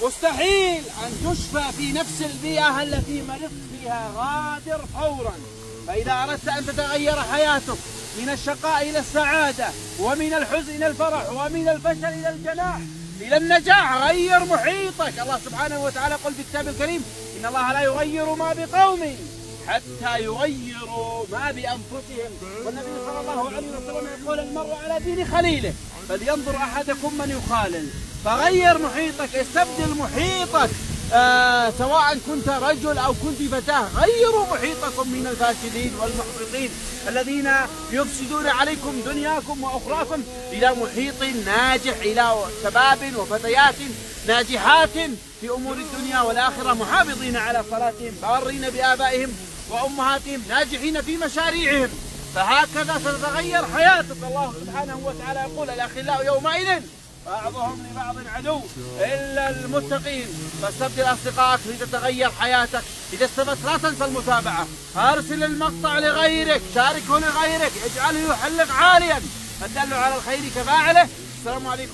مستحيل أن تشفى في نفس البيئة التي مرضت فيها. غادر فورا. فإذا أردت أن تتغير حياتك من الشقاء إلى السعادة، ومن الحزن إلى الفرح، ومن الفشل إلى الجناح إلى النجاح، غير محيطك. الله سبحانه وتعالى قل في الكتاب الكريم: إن الله لا يغير ما بقوم حتى يغيروا ما بأنفسهم. والنبي صلى الله عليه وسلم يقول: المرء على دين خليله فلينظر أحدكم من يخالل. فغير محيطك، استبدل محيطك. سواء كنت رجل أو كنت فتاة، غيروا محيطكم من الفاسدين والمحبطين الذين يفسدون عليكم دنياكم وأخراكم إلى محيط ناجح، إلى شباب وفتيات ناجحات في أمور الدنيا والآخرة، محافظين على صلاتهم، بارين بآبائهم وأمهاتهم، ناجحين في مشاريعهم. فهكذا ستتغير حياتك. الله سبحانه وتعالى يقول: الأخلاء يومئذ بعضهم لبعض عدو إلا المتقين. فاستبدل أصدقائك لتتغير حياتك. إذا استفدت لا تنسى المتابعة، أرسل المقطع لغيرك، شاركه لغيرك، اجعله يحلق عاليا. الدل على الخير كفاعله. السلام عليكم.